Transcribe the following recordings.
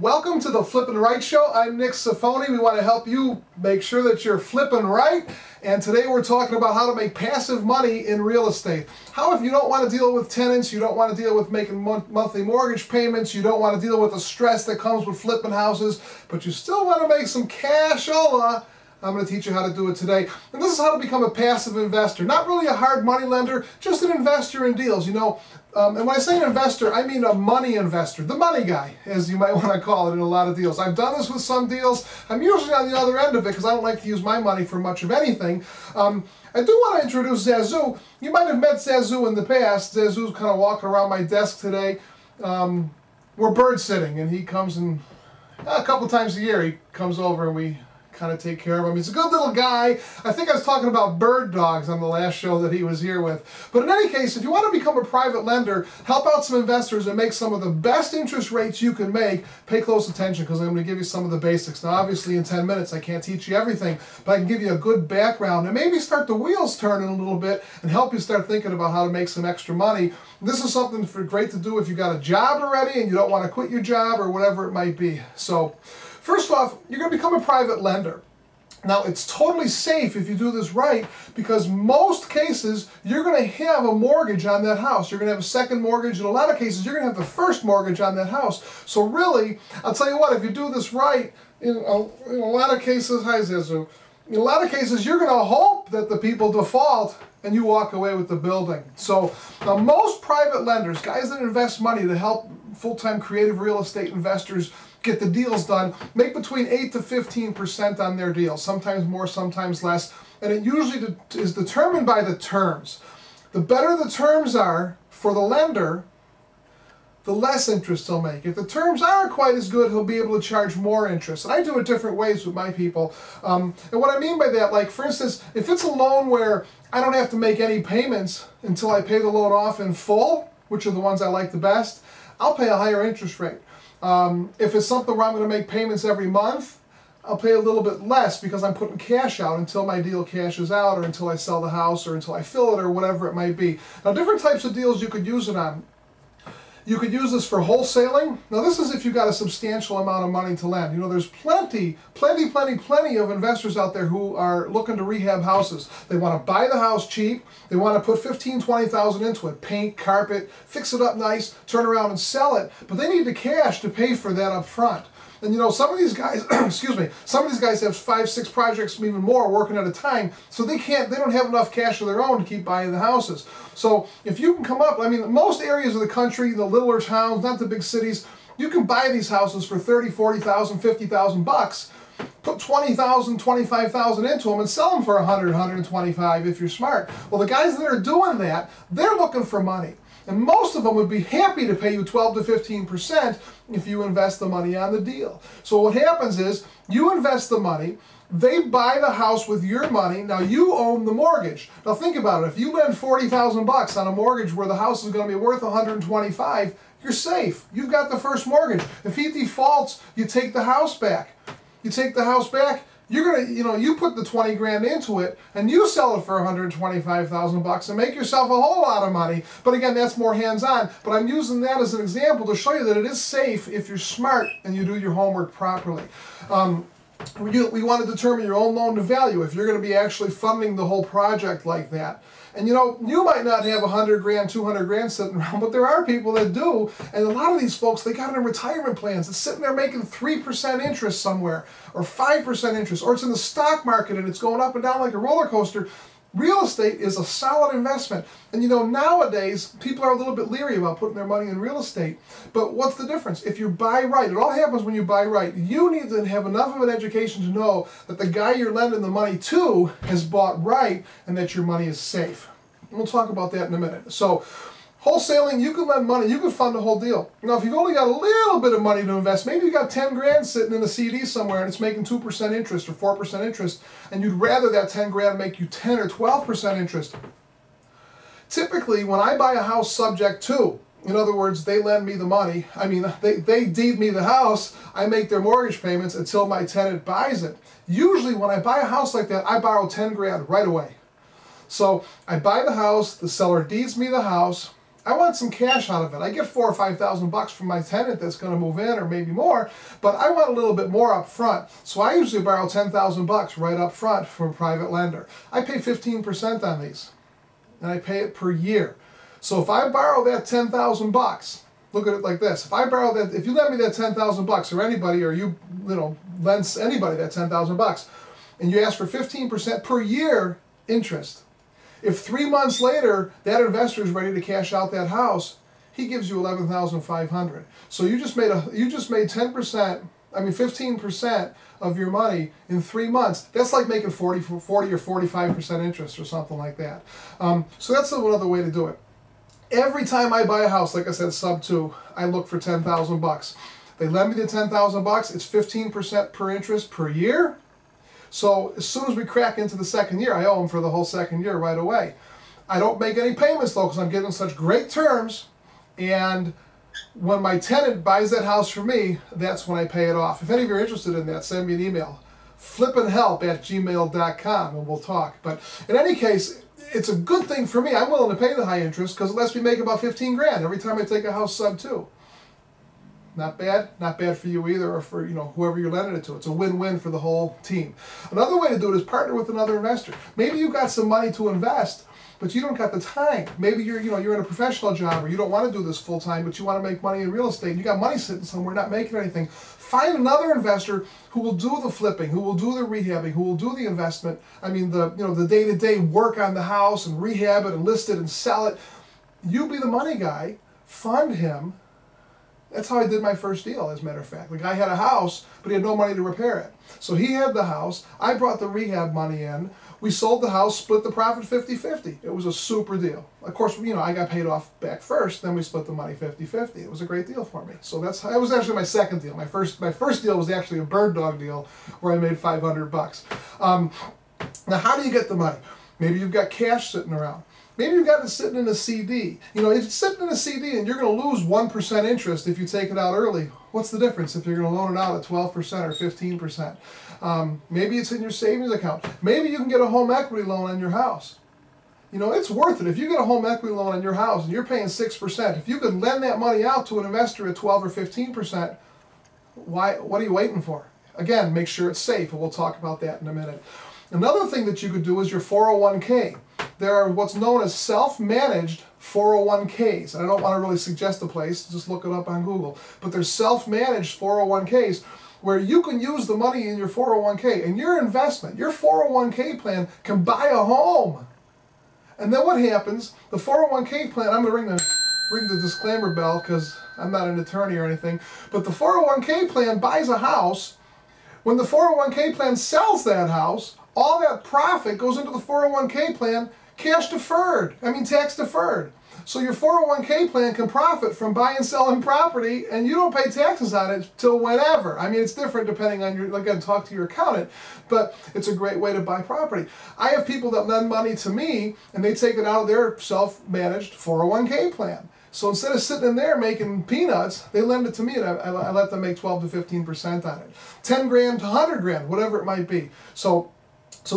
Welcome to the Flippin' Right Show. I'm Nick Safoni. We want to help you make sure that you're flipping right. And today we're talking about how to make passive money in real estate. How if you don't want to deal with tenants, you don't want to deal with making monthly mortgage payments, you don't want to deal with the stress that comes with flipping houses, but you still want to make some cashola. I'm going to teach you how to do it today. And this is how to become a passive investor. Not really a hard money lender, just an investor in deals. You know, and when I say an investor, I mean a money investor. The money guy, as you might want to call it in a lot of deals. I've done this with some deals. I'm usually on the other end of it because I don't like to use my money for much of anything. I do want to introduce Zazu. You might have met Zazu in the past. Zazu's kind of walking around my desk today. We're bird sitting, and he comes in a couple times a year. He comes over and we kind of take care of him. He's a good little guy. I think I was talking about bird dogs on the last show that he was here with. But in any case, if you want to become a private lender, help out some investors and make some of the best interest rates you can make, pay close attention because I'm going to give you some of the basics. Now obviously in 10 minutes I can't teach you everything, but I can give you a good background and maybe start the wheels turning a little bit and help you start thinking about how to make some extra money. This is something great to do if you got a job already and you don't want to quit your job or whatever it might be. So first off, you're going to become a private lender. Now, it's totally safe if you do this right because most cases, you're going to have a mortgage on that house. You're going to have a second mortgage. In a lot of cases, you're going to have the first mortgage on that house. So really, I'll tell you what, if you do this right, in a lot of cases, hi Zazu, in a lot of cases, you're going to hope that the people default and you walk away with the building. So now most private lenders, guys that invest money to help full-time creative real estate investors get the deals done, make between 8 to 15% on their deals, sometimes more, sometimes less, and it usually is determined by the terms. The better the terms are for the lender, the less interest he'll make. If the terms aren't quite as good, he'll be able to charge more interest. And I do it different ways with my people. And what I mean by that, like for instance, if it's a loan where I don't have to make any payments until I pay the loan off in full, which are the ones I like the best, I'll pay a higher interest rate. If it's something where I'm going to make payments every month, I'll pay a little bit less because I'm putting cash out until my deal cashes out or until I sell the house or until I fill it or whatever it might be. Now, different types of deals you could use it on. You could use this for wholesaling. Now this is if you've got a substantial amount of money to lend. You know, there's plenty of investors out there who are looking to rehab houses. They want to buy the house cheap. They want to put $15,000, $20,000 into it. Paint, carpet, fix it up nice, turn around and sell it. But they need the cash to pay for that up front. And you know, some of these guys, excuse me, some of these guys have 5, 6 projects, even more, working at a time, so they don't have enough cash of their own to keep buying the houses. So if you can come up, I mean, most areas of the country, the littler towns, not the big cities, you can buy these houses for $30,000, $40,000, $50,000, put $20,000, $25,000 into them and sell them for $100, $125 if you're smart. Well, the guys that are doing that, they're looking for money. And most of them would be happy to pay you 12 to 15% if you invest the money on the deal. So what happens is, you invest the money, they buy the house with your money, now you own the mortgage. Now think about it, if you lend $40,000 on a mortgage where the house is going to be worth $125,000, you're safe. You've got the first mortgage. If he defaults, you take the house back. You take the house back, you're gonna, you know, you put the 20 grand into it and you sell it for $125,000 and make yourself a whole lot of money. But again, that's more hands-on. But I'm using that as an example to show you that it is safe if you're smart and you do your homework properly. We want to determine your own loan to value if you're going to be actually funding the whole project like that. And you know, you might not have 100 grand, 200 grand sitting around, but there are people that do. And a lot of these folks, they got it in retirement plans. It's sitting there making 3% interest somewhere, or 5% interest, or it's in the stock market and it's going up and down like a roller coaster. Real estate is a solid investment. And you know, nowadays, people are a little bit leery about putting their money in real estate. But what's the difference? If you buy right, it all happens when you buy right. You need to have enough of an education to know that the guy you're lending the money to has bought right and that your money is safe. And we'll talk about that in a minute. So, wholesaling, you can lend money, you can fund the whole deal. Now, if you've only got a little bit of money to invest, maybe you got 10 grand sitting in a CD somewhere and it's making 2% interest or 4% interest, and you'd rather that 10 grand make you 10 or 12% interest. Typically, when I buy a house subject to, in other words, they lend me the money, I mean, they deed me the house, I make their mortgage payments until my tenant buys it. Usually, when I buy a house like that, I borrow 10 grand right away. So I buy the house, the seller deeds me the house, I want some cash out of it. I get $4,000 or $5,000 from my tenant that's going to move in, or maybe more, but I want a little bit more up front. So I usually borrow $10,000 right up front from a private lender. I pay 15% on these, and I pay it per year. So if I borrow that $10,000, look at it like this: if I borrow that, if you lend me that $10,000, or anybody, or you lends anybody that $10,000, and you ask for 15% per year interest. If 3 months later that investor is ready to cash out that house, he gives you $11,500. So you just made 10%. I mean 15% of your money in 3 months. That's like making 40 or 45% interest or something like that. So that's another way to do it. Every time I buy a house, like I said, sub 2, I look for $10,000. They lend me the $10,000. It's 15% per interest per year. So as soon as we crack into the second year, I owe them for the whole second year right away. I don't make any payments though, because I'm getting such great terms. And when my tenant buys that house from me, that's when I pay it off. If any of you are interested in that, send me an email, flippinhelp@gmail.com, and we'll talk. But in any case, it's a good thing for me. I'm willing to pay the high interest because it lets me make about 15 grand every time I take a house sub 2. Not bad. Not bad for you either, or for whoever you're lending it to. It's a win-win for the whole team. Another way to do it is partner with another investor. Maybe you've got some money to invest, but you don't got the time. Maybe you're in a professional job, or you don't want to do this full time, but you want to make money in real estate. And you got money sitting somewhere not making anything. Find another investor who will do the flipping, who will do the rehabbing, who will do the investment. I mean the day-to-day work on the house and rehab it and list it and sell it. You be the money guy. Fund him. That's how I did my first deal, as a matter of fact. The guy had a house, but he had no money to repair it. So he had the house. I brought the rehab money in. We sold the house, split the profit 50-50. It was a super deal. Of course, I got paid off back first, then we split the money 50-50. It was a great deal for me. So that was actually my second deal. My first deal was actually a bird dog deal where I made $500. Now, how do you get the money? Maybe you've got cash sitting around. Maybe you've got it sitting in a CD. If it's sitting in a CD and you're going to lose 1% interest if you take it out early, what's the difference if you're going to loan it out at 12% or 15%? Maybe it's in your savings account. Maybe you can get a home equity loan on your house. It's worth it. If you get a home equity loan on your house and you're paying 6%, if you can lend that money out to an investor at 12 or 15%, what are you waiting for? Again, make sure it's safe, and we'll talk about that in a minute. Another thing that you could do is your 401k. There are what's known as self-managed 401ks. And I don't want to really suggest a place, just look it up on Google. But there's self-managed 401ks where you can use the money in your 401k and your investment, your 401k plan can buy a home. And then what happens, the 401k plan, I'm going to ring the disclaimer bell because I'm not an attorney or anything, but the 401k plan buys a house. When the 401k plan sells that house, all that profit goes into the 401k plan tax deferred. So your 401k plan can profit from buying and selling property, and you don't pay taxes on it till whenever. I mean, it's different depending on talk to your accountant, but it's a great way to buy property. I have people that lend money to me, and they take it out of their self-managed 401k plan. So instead of sitting in there making peanuts, they lend it to me, and I let them make 12 to 15% on it. 10 grand to 100 grand, whatever it might be. So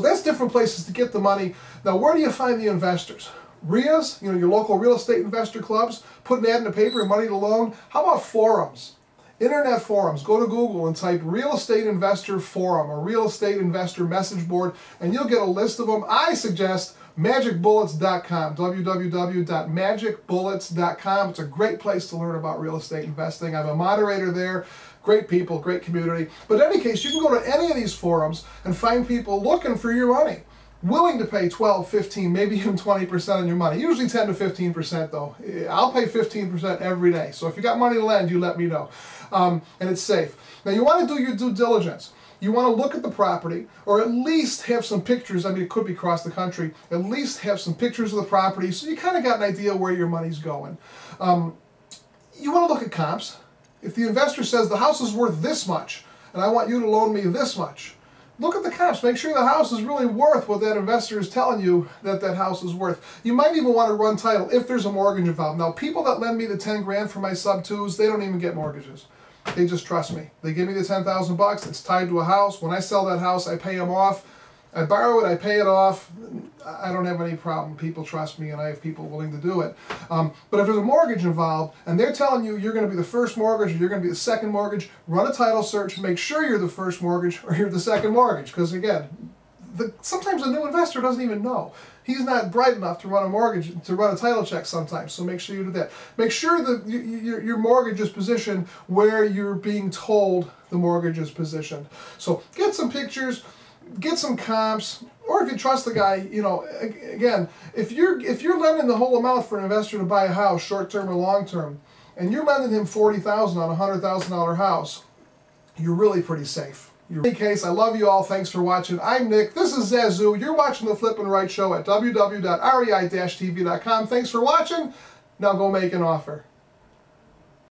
that's different places to get the money. Now, where do you find the investors? RIAs, your local real estate investor clubs, put an ad in the paper, money to loan. How about forums? Internet forums. Go to Google and type real estate investor forum or real estate investor message board, and you'll get a list of them. I suggest magicbullets.com, www.magicbullets.com. It's a great place to learn about real estate investing. I'm a moderator there. Great people, great community. But in any case, you can go to any of these forums and find people looking for your money, willing to pay 12, 15, maybe even 20% on your money. Usually 10 to 15% though. I'll pay 15% every day. So if you got money to lend, you let me know. And it's safe. Now you want to do your due diligence. You want to look at the property, or at least have some pictures. I mean, it could be across the country. At least have some pictures of the property so you kind of got an idea where your money's going. You want to look at comps. If the investor says the house is worth this much, and I want you to loan me this much, look at the comps. Make sure the house is really worth what that investor is telling you that house is worth. You might even want to run title if there's a mortgage involved. Now, people that lend me the 10 grand for my sub-2s, they don't even get mortgages. They just trust me. They give me the $10,000. It's tied to a house. When I sell that house, I pay them off. I borrow it, I pay it off. I don't have any problem. People trust me, and I have people willing to do it. But if there's a mortgage involved, and they're telling you you're going to be the first mortgage or you're going to be the second mortgage, run a title search, make sure you're the first mortgage or you're the second mortgage. Because again, sometimes a new investor doesn't even know. He's not bright enough to run a mortgage, to run a title check sometimes, so make sure you do that. Make sure that your mortgage is positioned where you're being told the mortgage is positioned. So get some pictures, get some comps, or if you trust the guy, you know, again, if you're lending the whole amount for an investor to buy a house, short term or long term, and you're lending him $40,000 on a $100,000 house, you're really pretty safe. In any case, I love you all. Thanks for watching. I'm Nick. This is Zazu. You're watching The Flippin' Right Show at www.rei-tv.com. Thanks for watching. Now go make an offer.